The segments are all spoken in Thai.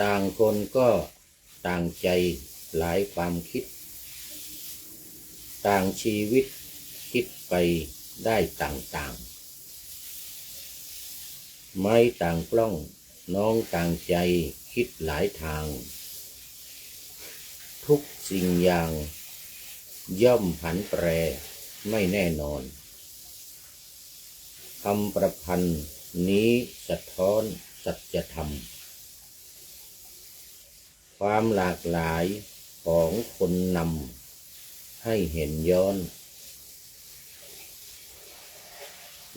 ต่างคนก็ต่างใจหลายความคิดต่างชีวิตคิดไปได้ต่างๆไม่ต่างกล้องน้องต่างใจคิดหลายทางทุกสิ่งอย่างย่อมผันแปรไม่แน่นอนคำประพันธ์นี้สะท้อนสัจธรรมความหลากหลายของคนนำให้เห็นย้อน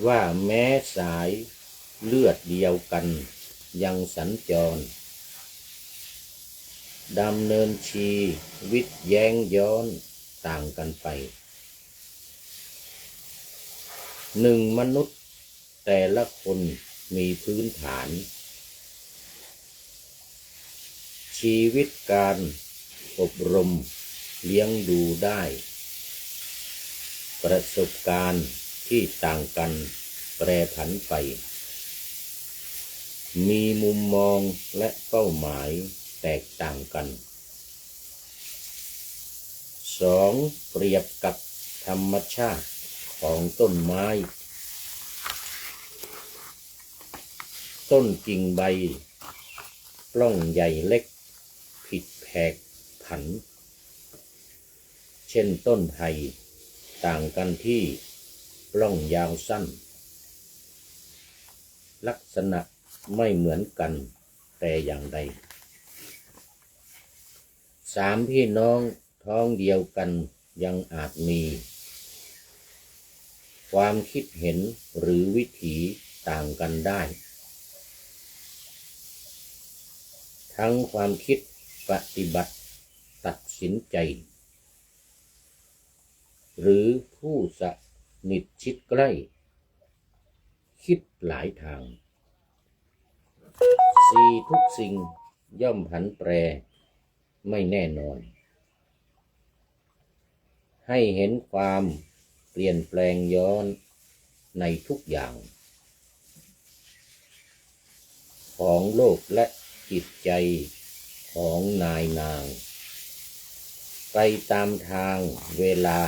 ว่าแม้สายเลือดเดียวกันยังสัญจรดำเนินชีวิตแย้งย้อนต่างกันไปหนึ่งมนุษย์แต่ละคนมีพื้นฐานชีวิตการอบรมเลี้ยงดูได้ประสบการณ์ที่ต่างกันแปรผันไปมีมุมมองและเป้าหมายแตกต่างกันสองเปรียบกับธรรมชาติของต้นไม้ต้นกิ่งใบปล้องใหญ่เล็กผิดแผกผันเช่นต้นไผ่ต่างกันที่ปล้องยาวสั้นลักษณะไม่เหมือนกันแต่อย่างใดสามพี่น้องท้องเดียวกันยังอาจมีความคิดเห็นหรือวิถีต่างกันได้ทั้งความคิดปฏิบัติตัดสินใจหรือผู้สนิทชิดใกล้คิดหลายทางสี่ทุกสิ่งย่อมผันแปรไม่แน่นอนให้เห็นความเปลี่ยนแปลงย้อนในทุกอย่างของโลกและจิตใจของนายนางไปตามทางเวลา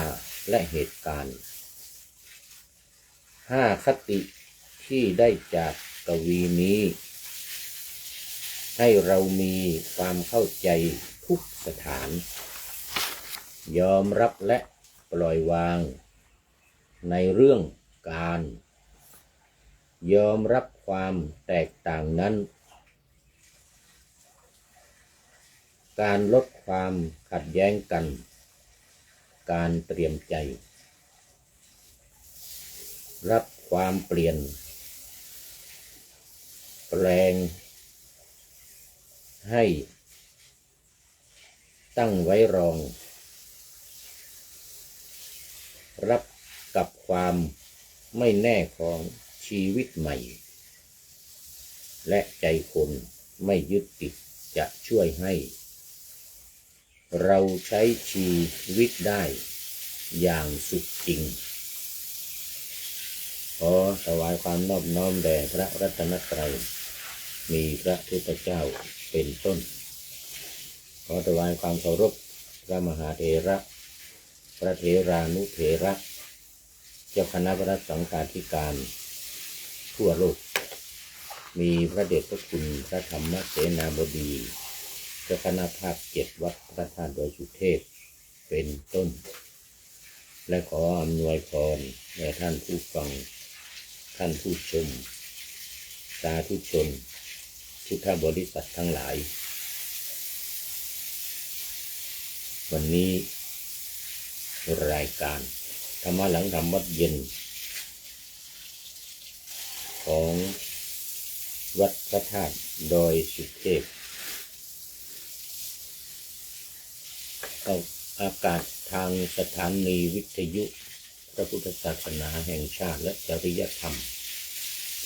และเหตุการณ์ห้าคติที่ได้จากกวีนี้ให้เรามีความเข้าใจทุกสถานยอมรับและปล่อยวางในเรื่องการยอมรับความแตกต่างนั้นการลดความขัดแย้งกันการเตรียมใจรับความเปลี่ยนแปลงให้ตั้งไว้รองรับกับความไม่แน่ของชีวิตใหม่และใจคนไม่ยึดติดจะช่วยให้เราใช้ชีวิตได้อย่างสุดจริงขอถวายความนอบน้อมแด่พระรัตนตรัยมีพระพุทธเจ้าเป็นต้นขอถวายความเคารพพระมหาเถระพระเถรานุเถระเจ้าคณะพระสังฆาธิการทั่วโลกมีพระเดชพระคุณพระธรรมเสนาบดีเจ้าคณะภาค7วัดพระธาตุดอยสุเทพเป็นต้นและขออำนวยพรแด่ท่านผู้ฟังท่านผู้ชมสาธุชนพุทธบริษัททั้งหลายวันนี้รายการธรรมะหลังธรรมวัดเย็นของวัดพระธาตุดอยสุเทพอากาศทางสถานีวิทยุพระพุทธศาสนาแห่งชาติและจริยธรรม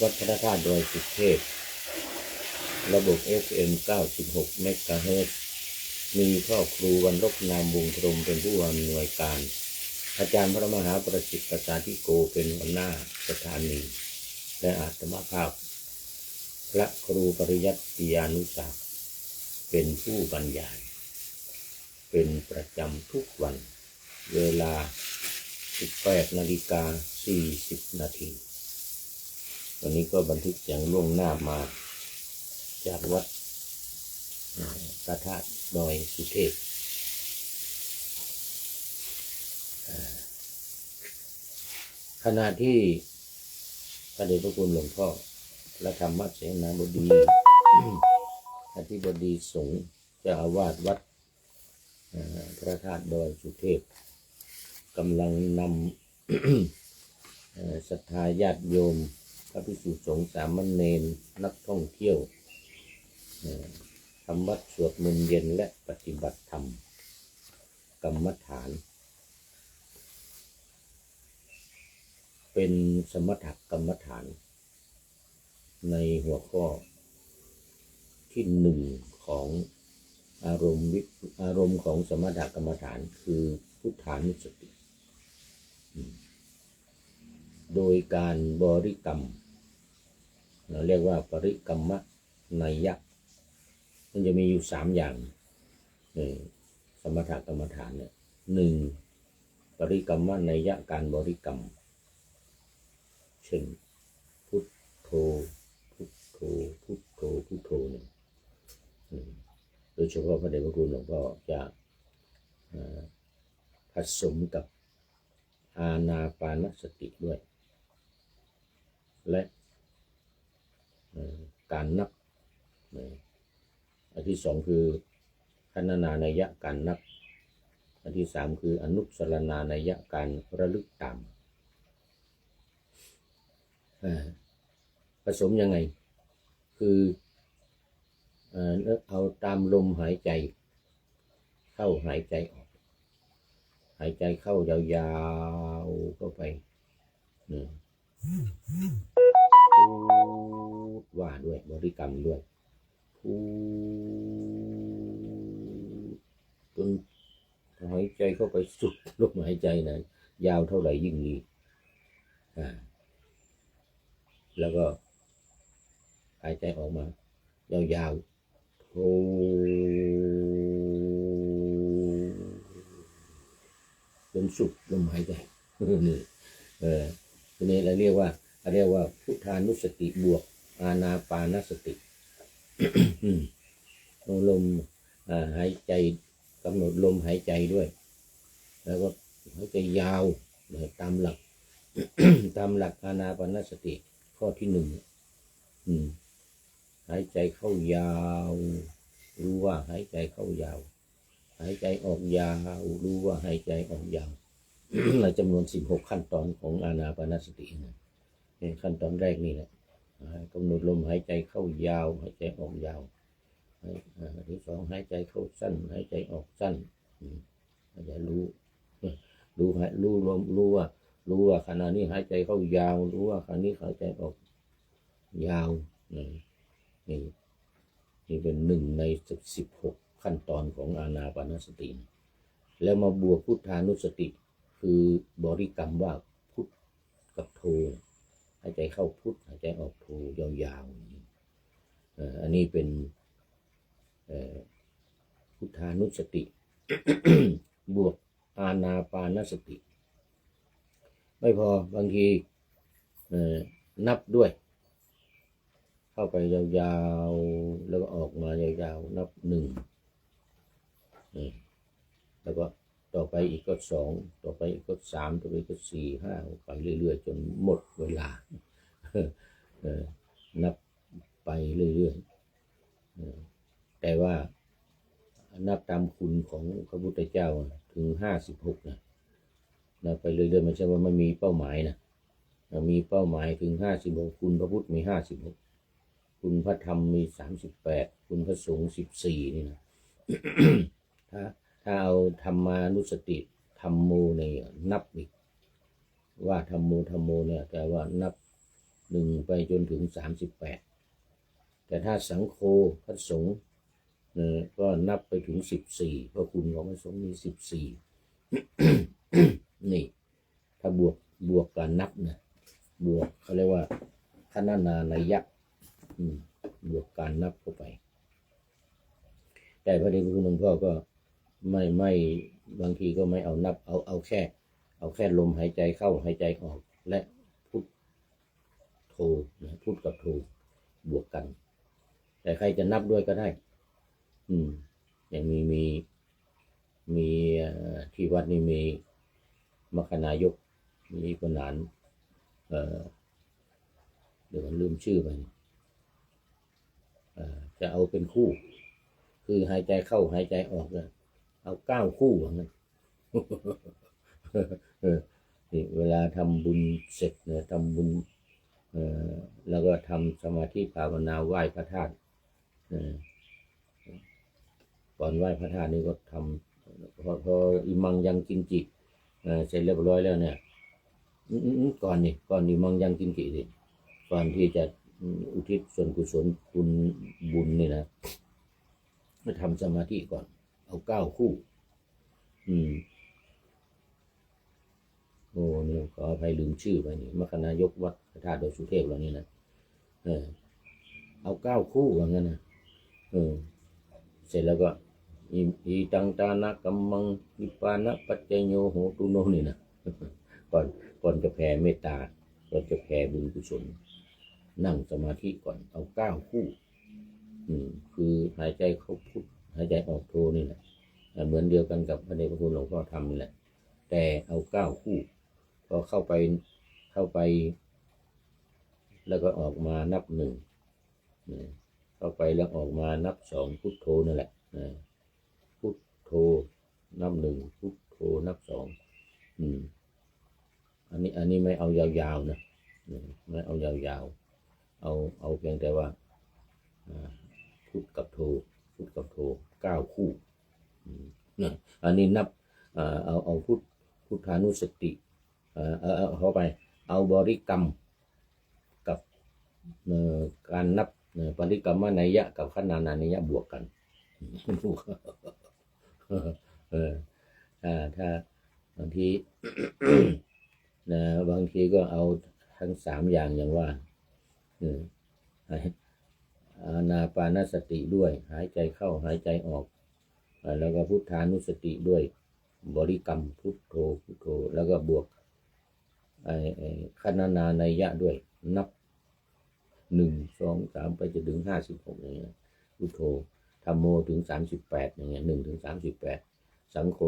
วัดพระธาตุดอยสุเทพระบบ FM 96 เมกะเฮิรตซ์มีพ่อครูวรรลบนามวงศ์พรหมเป็นผู้อำนวยการอาจารย์พระมหาประสิทธิ์ประสาธิโกเป็นหัวหน้าสถานีและอาตมาภาพพระครูปริยัติยานุศักดิ์ เป็นผู้บรรยายเป็นประจำทุกวันเวลา 18:40 นาทีวันนี้ก็บันทึกเสียงล่วงหน้ามาจากวัดพระธาตุดอยสุเทพขณะที่พระเดชพระคุณหลวงพ่อพระธรรมเสนาบดี อธิบดีสงฆ์เจ้าอาวาสวัดพระธาตุดอยสุเทพกำลังนำศรัทธาญาติโยมพระภิกษุสงฆ์สามเณรนักท่องเที่ยวทำวัดสวดมนต์เย็นและปฏิบัติธรรมกรรมฐานเป็นสมถกรรมฐานในหัวข้อที่หนึ่งของอารมณ์ของสมถกรรมฐานคือพุทธานุสติโดยการบริกรรมเราเรียกว่าปริกรรมนัยยะมันจะมีอยู่3อย่างสมถกรรมฐานเนี่ย1ปริกรรมนัยยะการบริกรรมเช่นพุทโธพุทโธพุทโธพุทโธเนี่ยโดยเฉพาะพระเดชพระคุณหลวงพ่อจะผสมกับอานาปานสติด้วยและการนับอันที่2คือคณนานัยยะการนับอันที่3คืออนุสรณานัยยะการระลึกตามผสมยังไงคือเอาตามลมหายใจเข้าหายใจออกหายใจเข้ายาวๆเข้าไปพูดว่าด้วยบริกรรมด้วยพูดจนหายใจเข้าไปสุดลมหายใจนะยาวเท่าไหร่ยิ่งดีแล้วก็หายใจออกมายาวๆโธจนสุดลมหายใจนี่ทีนี้เราเรียกว่าพุทธานุสติบวกอานาปานสติ ลมหายใจกำหนดลมหายใจด้วยแล้วก็หายใจยาวตามหลัก ตามหลักอานาปานสติข้อที่1หายใจเข้ายาวรู้ว่าหายใจเข้ายาวหายใจออกยาวรู้ว่าหายใจออกยาว ในจำนวน16ขั้นตอนของอานาปานสติขั้นตอนแรกนี่แหละกำหนดลมหายใจเข้ายาวหายใจออกยาวที่2หายใจเข้าสั้นหายใจออกสั้นอย่ารู้ว่าขณะนี้หายใจเข้ายาวรู้ว่าขณะนี้หายใจออกยาวนี่เป็น1ใน16ขั้นตอนของอานาปานสติแล้วมาบวกพุทธานุสติคือบริกรรมว่าพุทกับโธหายใจเข้าพุทหายใจออกโธยาวๆอันนี้เป็นพุทธานุสติ บวกอานาปานสติไม่พอบางทีนับด้วยเข้าไปยาวๆแล้วก็ออกมายาวๆนับ1แล้วก็ต่อไปอีกก็2ต่อไปอีกก็3ต่อไปก็4 5ไปเรื่อยๆจนหมดเวลา นับไปเรื่อยๆแต่ว่านับตามคุณของพระพุทธเจ้าถึง56นะนับไปเรื่อยๆไม่ใช่ว่าไม่มีเป้าหมายนะมีเป้าหมายถึง56คุณพระพุทธมี56คุณพระธรรมมี38คุณพระสงฆ์14นี่นะ ถ้าเอาธรรมานุสติธรรมโมเนี่ยนับอีกว่าธรรมโมเนี่ยแต่ว่านับ1ไปจนถึง38แต่ถ้าสังโฆพระสงฆ์ก็นับไปถึง14เพราะคุณของพระสงฆ์มี14 นี่ถ้าบวกการนับนะบวกเขาเรียกว่าคณนานัยยะบวกการนับเข้าไป แต่พระเดชพระคุณหลวงพ่อก็ไม่บางทีก็ไม่เอานับเอาแค่ลมหายใจเข้าหายใจออกและพุทโธนะพุทกับโธบวกกันแต่ใครจะนับด้วยก็ได้อย่างมีที่วัดนี่มีมคณายกมีคนหนานเดี๋ยวลืมชื่อไปจะเอาเป็นคู่คือหายใจเข้าหายใจออกเนี่ยเอา9 คู่อย่างนั้นเวลาทำบุญเสร็จเนี่ยทำบุญแล้วก็ทำสมาธิภาวนาไหว้พระธาตุก่อนไหว้พระธาตุนี่ก็ทำพออิมังยังกินจิเสร็จเรียบร้อยแล้วเนี่ยก่อนอิมังยังกินจิสิก่อนที่จะอุทิศส่วนกุศลบุญนี่นะมาทำสมาธิก่อนเอา9 คู่โอ้เนี่ยขออภัยลืมชื่อไปนี่มคณายกวัดพระธาตุดอยสุเทพเรานี่นะเอา9 คู่ว่างั้นนะเสร็จแล้วก็อีตังตานะกัมมังนิปปานะปัจจโยโหตุโนนี่นะก่อนจะแผ่เมตตาก่อนจะแผ่บุญกุศลนั่งสมาธิก่อนเอา9 คู่คือหายใจเข้าพุทหายใจออกโทนี่แหละเหมือนเดียวกันกับพระเดชพระคุณหลวงพ่อทำนี่แหละแต่เอา9 คู่พอเข้าไปแล้วก็ออกมานับ1เข้าไปแล้วออกมานับ2พุทโธนั่นแหละพุทโธนับ1พุทโธนับ2อันนี้ไม่เอายาวๆนะไม่เอายาวๆเอาเพียงแต่ว่าพุทกับโธพุทกับโธ9 คู่อันนี้นับเอาพุทธานุสติเข้าไปเอาบริกรรมกับการนับปริกรรมนัยยะกับขณานัยยะบวกกันถ้าบางทีนะบางทีก็เอาทั้ง3 อย่างว่าอานาปานสติด้วยหายใจเข้าหายใจออกแล้วก็พุทธานุสติด้วยบริกรรมพุทโธพุทโธแล้วก็บวกขณานัยยะด้วยนับ1 2 3ไปจะถึง56อย่างเงี้ยพุทโธธัมโมถึง38อย่างเงี้ย1 ถึง 38สังโฆ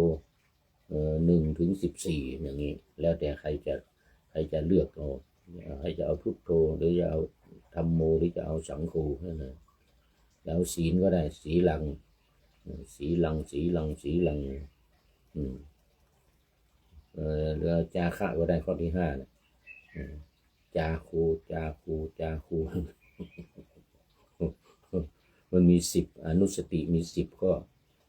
1 ถึง 14อย่างงี้แล้วแต่ใครจะเลือกเอาใครจะเอาพุทโธหรือจะเอาธัมโมหรือจะเอาสังโฆนั่นแหละแล้วศีลก็ได้สีลังแล้วจาคะก็ได้ข้อที่5นะจาคูมันมี10อนุสติมี10ข้อ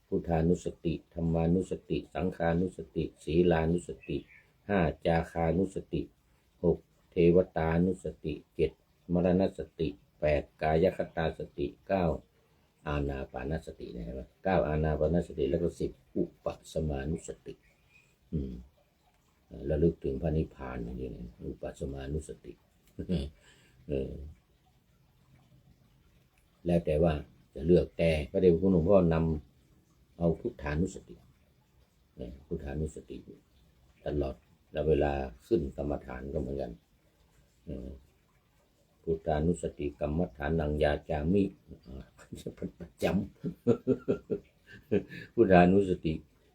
พุทธานุสติธัมมานุสติสังฆานุสติศีลานุสติ5จาคานุสติ6เทวตานุสติ7มรณสติ8กายคตาสติ9อานาปานสตินะครับ9อานาปานสติแล้วก็10อุปสมานุสติระลึกถึงพระนิพพานอย่างนี้นะอุปสมานุสติแล้วแต่ว่าจะเลือกแต่พระเดชพระคุณหลวงพ่อนำเอาพุทธานุสติพุทธานุสติตลอดแล้วเวลาขึ้นกรรมฐานก็เหมือนกันพุทธานุสติกรรมฐานังยาจามิประจำพุทธานุสติ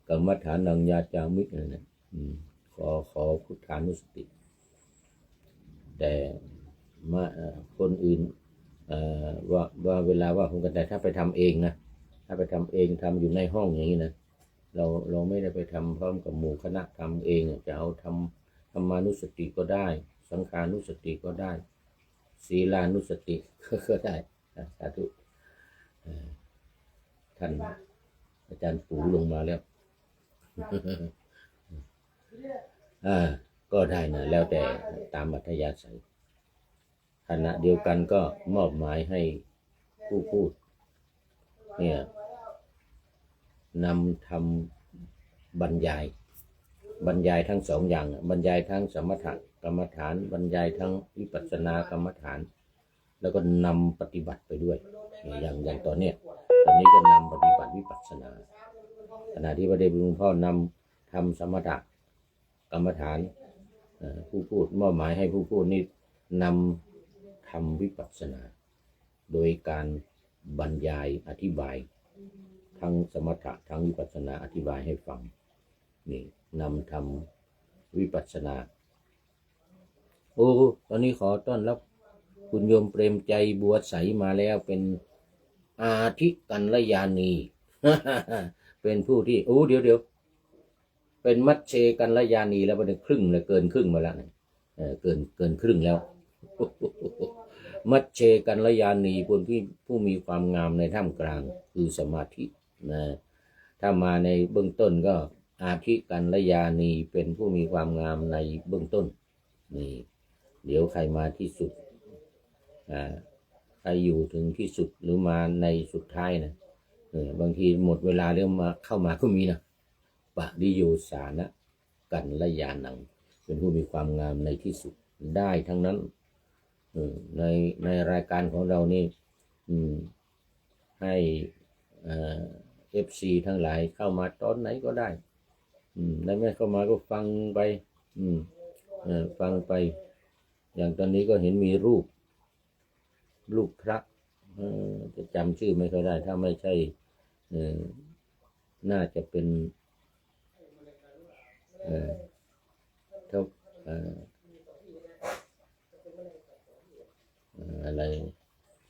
กรรมฐานังยาจามินะขอพุทธานุสติแต่คนอื่นว่าเวลาว่าผมกันแต่ถ้าไปทำเองนะถ้าไปทำเองทำอยู่ในห้องอย่างนี้นะเราไม่ได้ไปทำพร้อมกับหมู่คณะทำเองจะเอาธรรมานุสติก็ได้สังฆานุสติก็ได้ศีลานุสติก็ได้สาธุท่านอาจารย์ปู่ลงมาแล้วก็ได้นะแล้วแต่ตามอัธยาศัยขณะเดียวกันก็มอบหมายให้ผู้พูดเนี่ยนำทำบรรยายทั้ง2 อย่างบรรยายทั้งสมถกรรมฐานบรรยายทั้งวิปัสสนากรรมฐานแล้วก็นำปฏิบัติไปด้วยอย่างตอนเนี้ย ตอนนี้ก็นำปฏิบัติวิปัสสนาขณะที่พระเดชพระคุณหลวงพ่อนำทำสมถะกรรมฐานผู้พูดมอบหมายให้ผู้พูดนี่นำทำวิปัสสนาโดยการบรรยายอธิบายทั้งสมถะทั้งวิปัสสนาอธิบายให้ฟังนี่นำทำวิปัสสนาโอ้ตอนนี้ขอต้อนรับคุณโยมเปรมใจบัวใสมาแล้วเป็นอาทิกัลยาณี เป็นผู้ที่เดี๋ยวเป็นมัชเชกัลยาณีแล้วเป็นครึ่งเลยเกินครึ่งมาแล้วเกินครึ่งแล้ว มัชเชกัลยาณีผู้มีความงามในท่ามกลางคือสมาธินะถ้ามาในเบื้องต้นก็อาทิกัลยาณีเป็นผู้มีความงามในเบื้องต้นนี่เดี๋ยวใครมาที่สุดใครอยู่ถึงที่สุดหรือมาในสุดท้ายนะบางทีหมดเวลาแล้วมาเข้ามาก็มีนะปะริโยสานะกัลยาณังเป็นผู้มีความงามในที่สุดได้ทั้งนั้นในรายการของเรานี่ให้FC ทั้งหลายเข้ามาตอนไหนก็ได้ได้ไม่เข้ามาก็ฟังไปฟังไปอย่างตอนนี้ก็เห็นมีรูปพระจะจำชื่อไม่ค่อยได้ถ้าไม่ใช่น่าจะเป็นอะไร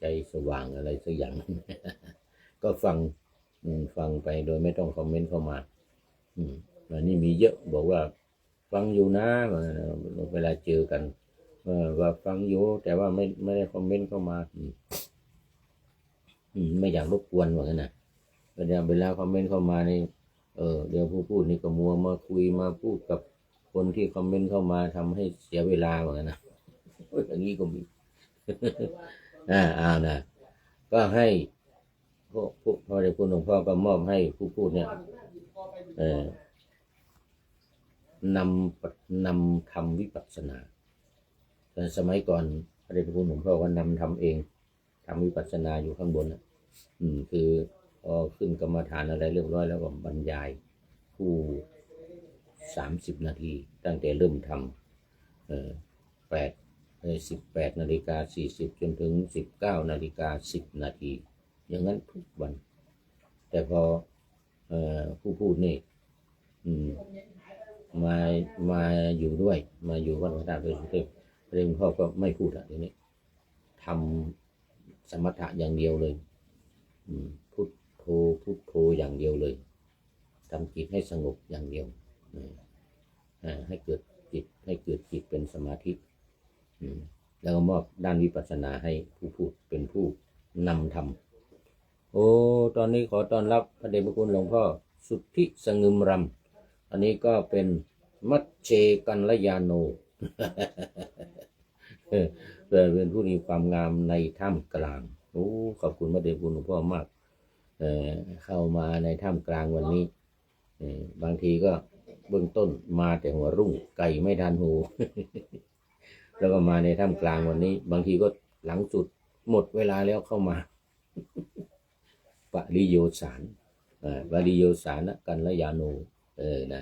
ใจสว่างอะไรสักอย่าง ก็ฟังไปโดยไม่ต้องคอมเมนต์เข้ามาวันนี้มีเยอะบอกว่าฟังอยู่นะเวลาเจอกันว่าฟังอยู่แต่ว่าไม่ได้คอมเมนต์เข้ามาไม่อยากรบกวนว่างั้นนะเวลาคอมเมนต์เข้ามานี่เดี๋ยวผู้พูดนี่ก็มัวมาคุยมาพูดกับคนที่คอมเมนต์เข้ามาทำให้เสียเวลาว่างั้นนะอย่างนี้ก็มี นะก็ให้พอได้คุณหลวงพ่อก็มอบให้ผู้พูดเนี่ยนำทำวิปัสสนาแต่สมัยก่อนพระเดชพระคุณหลวงพ่อก็นำทำเองทำวิปัสสนาอยู่ข้างบนคือพอขึ้นกรรมฐานอะไรเรียบร้อยแล้วก็บรรยายผู้30 นาทีตั้งแต่เริ่มทำ18:40จนถึง19:10 นาทีอย่างนั้นทุกวันแต่พอผู้พูดนี่มาอยู่ด้วยมาอยู่วัดพระธาตุดอยสุเทพพระเดชพ่อก็ไม่พูดละทีนี้ทำสมถะอย่างเดียวเลยพุทโธอย่างเดียวเลยทำจิตให้สงบอย่างเดียวให้เกิดจิตเป็นสมาธิแล้วก็มอบด้านวิปัสสนาให้ผู้พูดเป็นผู้นำทำตอนนี้ขอต้อนรับพระเดชพระคุณหลวงพ่อสุทธิสงึมรำอันนี้ก็เป็นมัชเชกัลยาโน เป็นผู้มีความงามในท่ามกลางขอบคุณพระเดชพระคุณหลวงพ่อมากเข้ามาในท่ามกลางวันนี้บางทีก็เบื้องต้นมาแต่หัวรุ่งไก่ไม่ทันหู แล้วก็มาในท่ามกลางวันนี้บางทีก็หลังสุดหมดเวลาแล้วเข้ามา ปริโยสารนะกัลยาโนนะ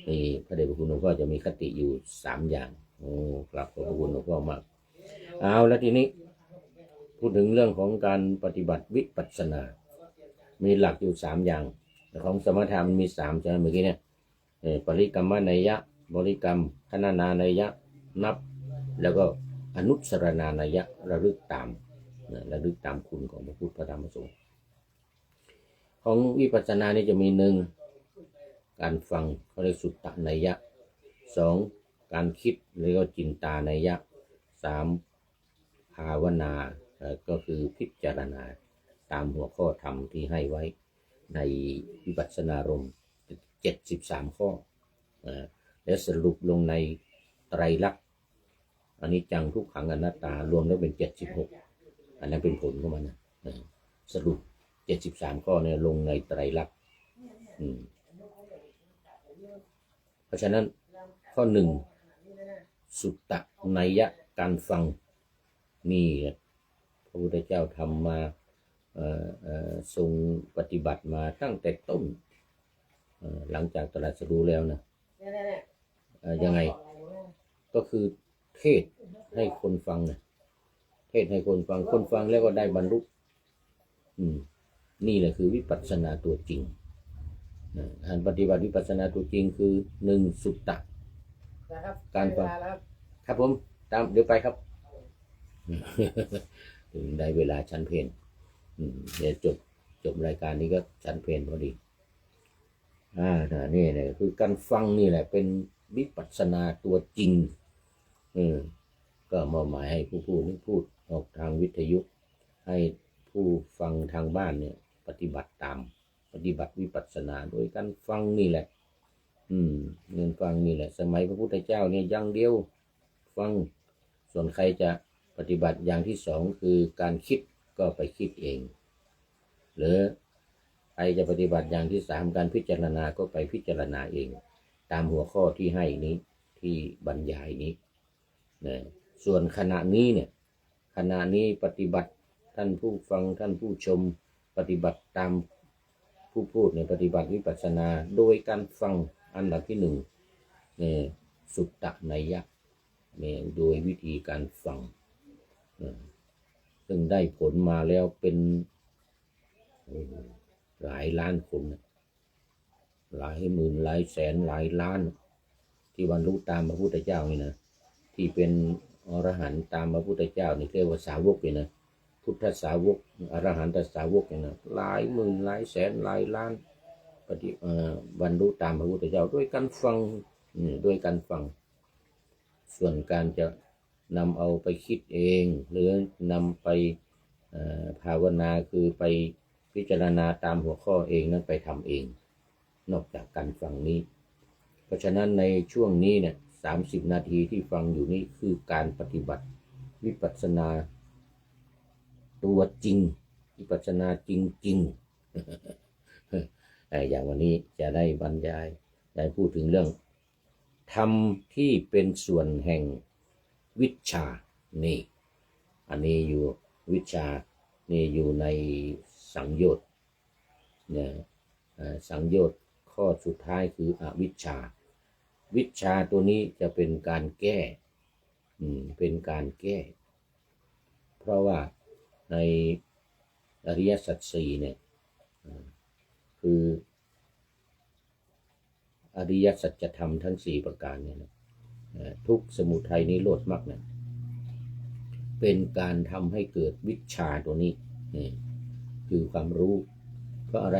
นี่พระเดชพระคุณหลวงพ่อจะมีคติอยู่3 อย่างกราบขอบพระคุณหลวงพ่อมากเอาแล้วทีนี้พูดถึงเรื่องของการปฏิบัติวิปัสสนามีหลักอยู่3 อย่างของสมถะมันมี3ใช่ไหมเมื่อกี้เนี่ยปริกรรมนัยยะบริกรรมคณนานัยยะนับแล้วก็อนุสรณานัยยะระลึกตามคุณของพระพุทธพระธรรมพระสงฆ์ของวิปัสสนานี่จะมี1การฟังเขาเรียกสุตตนัยยะ2การคิดเรียกว่าจินตานัยยะ3ภาวนาก็คือพิจารณาตามหัวข้อธรรมที่ให้ไว้ในวิปัสสนารมณ์73 ข้อและสรุปลงในไตรลักษณ์อนิจจังทุกขังอนัตตารวมแล้วเป็น76อันนั้นเป็นผลของมันนะสรุป73 ข้อเนี่ยลงในไตรลักษณ์เพราะฉะนั้นข้อ1สุตตนัยยะการฟังนี่พระพุทธเจ้าทำมา ทรงปฏิบัติมาตั้งแต่ต้นหลังจากตรัสรู้แล้วนะยังไงก็คือเทศให้คนฟังนะเทศให้คนฟังคนฟังแล้วก็ได้บรรลุนี่แหละคือวิปัสสนาตัวจริงการปฏิบัติวิปัสสนาตัวจริงคือหนึ่งสุตตะการฟังครับผมตามเดี๋ยวไปครับถึงได้เวลาฉันเพลเดี๋ยวจบรายการนี้ก็ฉันเพลพอดีนี่แหละคือการฟังนี่แหละเป็นวิปัสสนาตัวจริงก็มอบหมายให้ผู้พูดออกทางวิทยุให้ผู้ฟังทางบ้านเนี่ยปฏิบัติตามปฏิบัติวิปัสสนาโดยการฟังนี่แหละเงินฟังนี่แหละสมัยพระพุทธเจ้าเนี่ยอย่างเดียวฟังส่วนใครจะปฏิบัติอย่างที่สองคือการคิดก็ไปคิดเองหรือใครจะปฏิบัติอย่างที่สามการพิจารณาก็ไปพิจารณาเองตามหัวข้อที่ให้นี้ที่บรรยายนี้นะส่วนขณะนี้ปฏิบัติท่านผู้ฟังท่านผู้ชมปฏิบัติตามผู้พูดในปฏิบัติวิปัสสนาโดยการฟังอันดับที่หนึ่งสุตตะนัยยะโดยวิธีการฟังซึ่งได้ผลมาแล้วเป็นหลายล้านคนหลายหมื่นหลายแสนหลายล้านที่บรรลุตามพระพุทธเจ้านี่นะที่เป็นอรหันต์ตามพระพุทธเจ้านี่เรียกว่าสาวกเลยนะพุทธสาวกอรหันตสาวกเนี่ยนะหลายหมื่นหลายแสนหลายล้านบรรลุตามพระพุทธเจ้าด้วยการฟังส่วนการจะนำเอาไปคิดเองหรือนำไปภาวนาคือไปพิจารณาตามหัวข้อเองนั้นไปทำเองนอกจากการฟังนี้เพราะฉะนั้นในช่วงนี้เนี่ย30 นาทีที่ฟังอยู่นี้คือการปฏิบัติวิปัสสนาตัวจริงวิปัสสนาจริงๆอย่างวันนี้จะได้บรรยายได้พูดถึงเรื่องธรรมที่เป็นส่วนแห่งวิชชานี่อันนี้อยู่วิชชานี่อยู่ในสังโยชน์เนี่ยสังโยชน์ข้อสุดท้ายคืออวิชชาวิชชาตัวนี้จะเป็นการแก้เป็นการแก้เพราะว่าในอริยสัจสี่เนี่ยคืออริยสัจธรรมทั้ง4ประการเนี่ยนะทุกข์สมุทัยนิโรธมรรคเนี่ยเป็นการทำให้เกิดวิชชาตัวนี้คือความรู้เพราะอะไร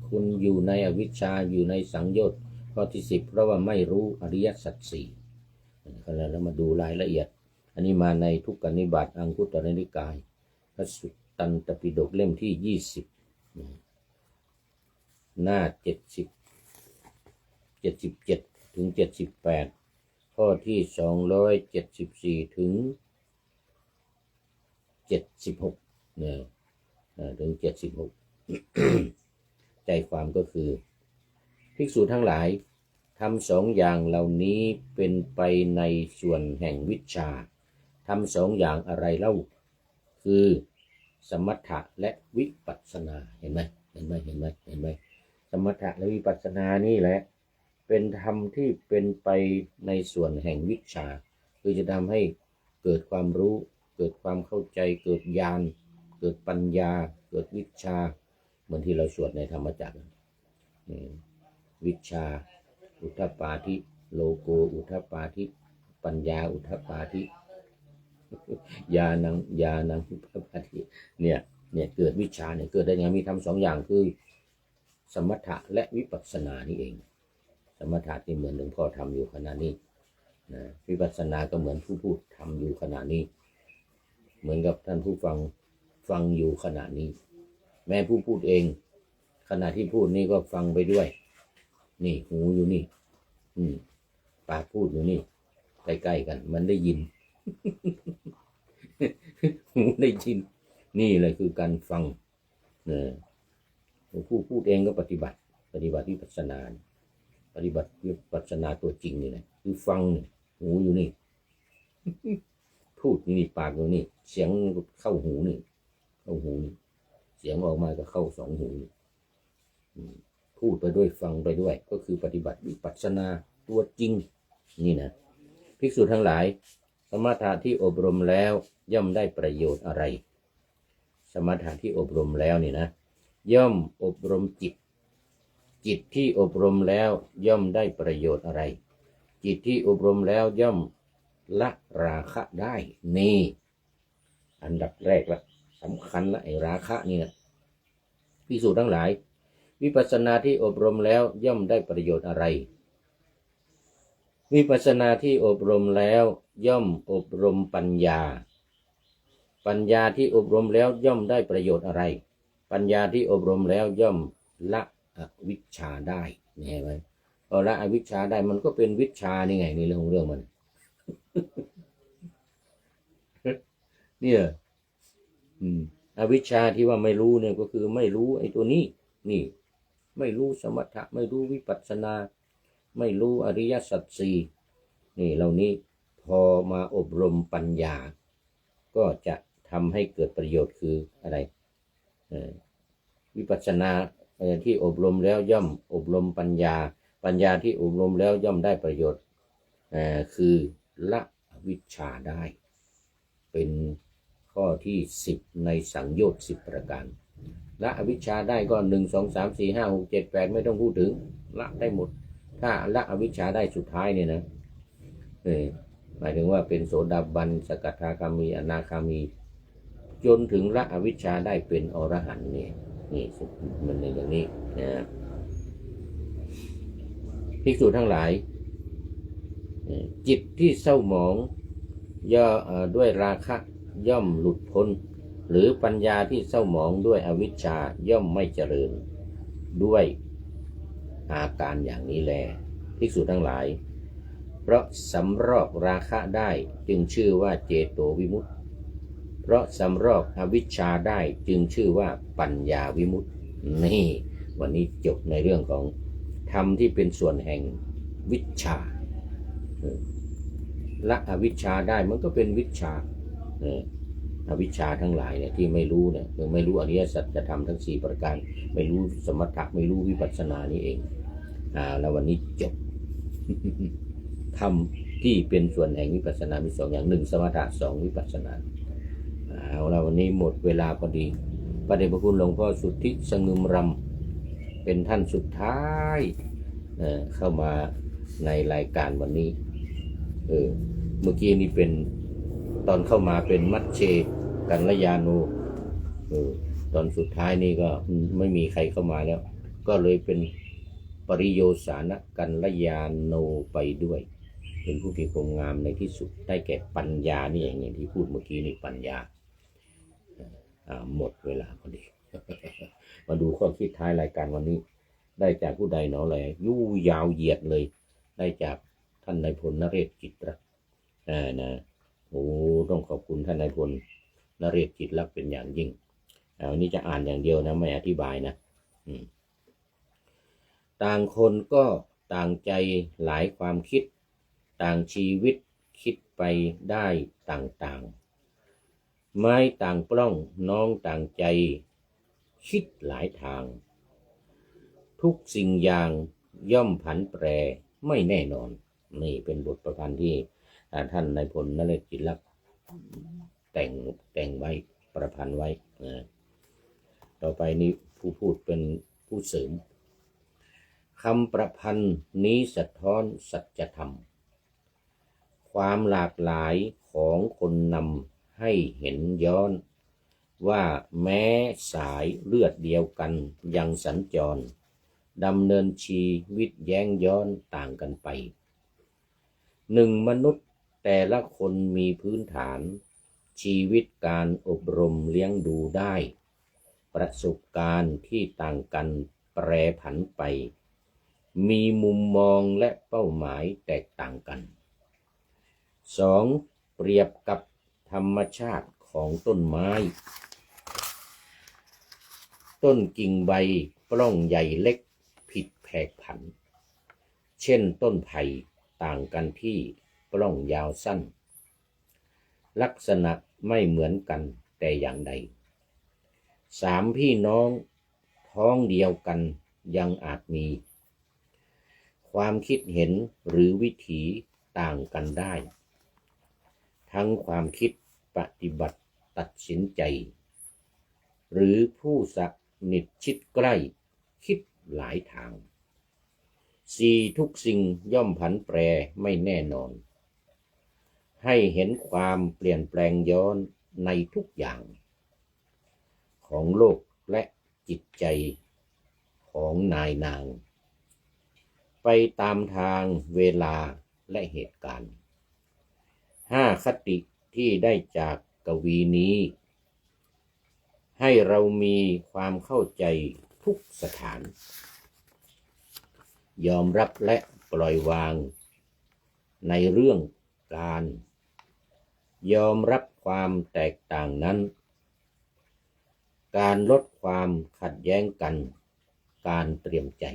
คุณอยู่ในอวิชชาอยู่ในสังโยชน์ข้อที่10เพราะว่าไม่รู้อริยสัจสี่แล้วมาดูรายละเอียดอันนี้มาในทุกขนิบาตอังคุตรนิกายพระสุตตันตปิฎกเล่มที่20หน้า77ถึง78ข้อที่274ถึง76เนี่ยถึง76ใจความก็คือภิกษุทั้งหลายทำ2 อย่างเหล่านี้เป็นไปในส่วนแห่งวิชชาทำ2 อย่างอะไรเล่าคือสมถะและวิปัสสนาเห็นไหมสมถะและวิปัสสนานี่แหละเป็นธรรมที่เป็นไปในส่วนแห่งวิชชาคือจะทำให้เกิดความรู้เกิดความเข้าใจเกิดญาณเกิดปัญญาเกิดวิชาเหมือนที่เราสวดในธรรมจักรวิชาอุทธปาธิโลโกอุทธปาธิปัญญาอุทธปาธิญาณังอุทธปาธิเนี่ยเกิดวิชาเนี่ยเกิดได้ยังมีทำ2 อย่างคือสมถะและวิปัสสนานี่เองสมถะที่เหมือนหลวงพ่อทำอยู่ขณะนี้นะวิปัสสนาก็เหมือนผู้พูดทำอยู่ขณะนี้เหมือนกับท่านผู้ฟังอยู่ขณะนี้แม่ผู้พูดเองขณะที่พูดนี่ก็ฟังไปด้วยนี่หูอยู่นี่ปากพูดอยู่นี่ใกล้ๆกันมันได้ยิน หูได้ยินนี่เลยคือการฟังผู้พูดเองก็ปฏิบัติวิปัสสนาปฏิบัติวิปัสสนาตัวจริงนี่แหละคือฟังหูอยู่นี่ พูดนี่ปากอยู่นี่เสียงเข้าหูนี่ เข้าหูเสียงออกมาก็เข้าสองหูพูดไปด้วยฟังไปด้วยก็คือปฏิบัติวิปัสสนาตัวจริงนี่นะภิกษุทั้งหลายสมถะที่อบรมแล้วย่อมได้ประโยชน์อะไรสมถะที่อบรมแล้วนี่นะย่อมอบรมจิตที่อบรมแล้วย่อมได้ประโยชน์อะไรจิตที่อบรมแล้วย่อมละราคะได้นี่อันดับแรกละสำคัญละไอ้ราคะนี่นะภิกษุทั้งหลายวิปัสสนาที่อบรมแล้วย่อมได้ประโยชน์อะไรวิปัสสนาที่อบรมแล้วย่อมอบรมปัญญาที่อบรมแล้วย่อมได้ประโยชน์อะไรปัญญาที่อบรมแล้วย่อมละอวิชชาได้เห็นไหมพอละอวิชชาได้มันก็เป็นวิชชานี่ไงในเรื่องของเรื่องมัน เนี่ยอวิชชาที่ว่าไม่รู้เนี่ยก็คือไม่รู้ไอ้ตัวนี้นี่ไม่รู้สมถะไม่รู้วิปัสสนาไม่รู้อริยสัจสี่นี่เหล่านี้พอมาอบรมปัญญาก็จะทำให้เกิดประโยชน์คืออะไรวิปัสสนาที่อบรมแล้วย่อมอบรมปัญญาที่อบรมแล้วย่อมได้ประโยชน์คือละอวิชชาได้เป็นข้อที่10ในสังโยชน์10ประการละอวิชชาได้ก็1 2 3 4 5 6 7 8ไม่ต้องพูดถึงละได้หมดถ้าละอวิชชาได้สุดท้ายเนี่ยนะหมายถึงว่าเป็นโสดาบันสกทาคามีอนาคามีจนถึงละอวิชชาได้เป็นอรหันต์นี่มันในอย่างนี้นะภิกษุทั้งหลายจิตที่เศร้าหมองด้วยราคะย่อมหลุดพ้นหรือปัญญาที่เศร้าหมองด้วยอวิชชาย่อมไม่เจริญด้วยอาการอย่างนี้แลภิกษุทั้งหลายเพราะสำรอกราคะได้จึงชื่อว่าเจโตวิมุตติเพราะสำรอกอวิชชาได้จึงชื่อว่าปัญญาวิมุตตินี่วันนี้จบในเรื่องของธรรมที่เป็นส่วนแห่งวิชชาละอวิชชาได้มันก็เป็นวิชชาอวิชชาทั้งหลายเนี่ยที่ไม่รู้เนี่ยคือไม่รู้อริยสัจธรรมทั้ง4ประการไม่รู้สมถะไม่รู้วิปัสสนานี่เองแล้ววันนี้จบ ธรรมที่เป็นส่วนแห่งวิปัสสนามี2อย่าง1สมถะ2วิปัสสนาเอาละวันนี้หมดเวลาพอดีพระเดชพระคุณหลวงพ่อสุทธิสงึมรำเป็นท่านสุดท้ายเข้ามาในรายการวันนี้เมื่อกี้นี่เป็นตอนเข้ามาเป็นมัชเชกัลยาโนตอนสุดท้ายนี่ก็ไม่มีใครเข้ามาแล้วก็เลยเป็นปริโยสานกัลยาโนไปด้วยเป็นผู้ที่คงงามในที่สุดได้แก่ปัญญานี่อย่างที่พูดเมื่อกี้นี่ปัญญาหมดเวลาพอดี มาดูข้อคิดท้ายรายการวันนี้ได้จากผู้ใดหนอแลยู่ยาวเหยียดเลยได้จากท่านนายพลนเรศจิตรักนะโอ้ต้องขอบคุณท่านนายพลนเรศจิตรักเป็นอย่างยิ่งวันนี้จะอ่านอย่างเดียวนะไม่อธิบายนะต่างคนก็ต่างใจหลายความคิดต่างชีวิตคิดไปได้ต่างๆไม้ต่างปล้องน้องต่างใจคิดหลายทางทุกสิ่งอย่างย่อมผันแปรไม่แน่นอนนี่เป็นบทประพันธ์ที่ท่านนายพลนเรศจิตรักแต่งไว้ประพันธ์ไว้ต่อไปนี้ผู้พูดเป็นผู้เสริมคำประพันธ์นี้สะท้อนสัจธรรมความหลากหลายของคนนำให้เห็นย้อนว่าแม้สายเลือดเดียวกันยังสัญจรดำเนินชีวิตแย้งย้อนต่างกันไปมนุษย์แต่ละคนมีพื้นฐานชีวิตการอบรมเลี้ยงดูได้ประสบการณ์ที่ต่างกันแปรผันไปมีมุมมองและเป้าหมายแตกต่างกัน2เปรียบกับธรรมชาติของต้นไม้ต้นกิ่งใบปล้องใหญ่เล็กผิดแผกผันเช่นต้นไผ่ต่างกันที่ปล้องยาวสั้นลักษณะไม่เหมือนกันแต่อย่างใด สามพี่น้องท้องเดียวกันยังอาจมีความคิดเห็นหรือวิถีต่างกันได้ทั้งความคิดปฏิบัติตัดสินใจหรือผู้สนิทชิดใกล้คิดหลายทางทุกสิ่งย่อมผันแปรไม่แน่นอนให้เห็นความเปลี่ยนแปลงย้อนในทุกอย่างของโลกและจิตใจของนายนางไปตามทางเวลาและเหตุการณ์คติที่ได้จากกวีนี้ให้เรามีความเข้าใจทุกสถานยอมรับและปล่อยวางในเรื่องการยอมรับความแตกต่างนั้นการลดความขัดแย้งกันการเตรียมใจ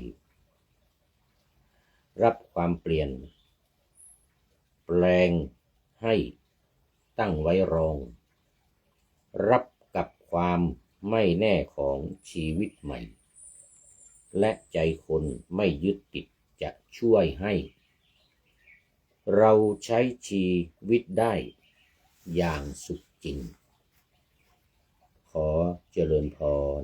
รับความเปลี่ยนแปลงให้ตั้งไว้รองรับกับความไม่แน่ของชีวิตใหม่และใจคนไม่ยึดติดจะช่วยให้เราใช้ชีวิตได้อย่างสุขจริงขอเจริญพร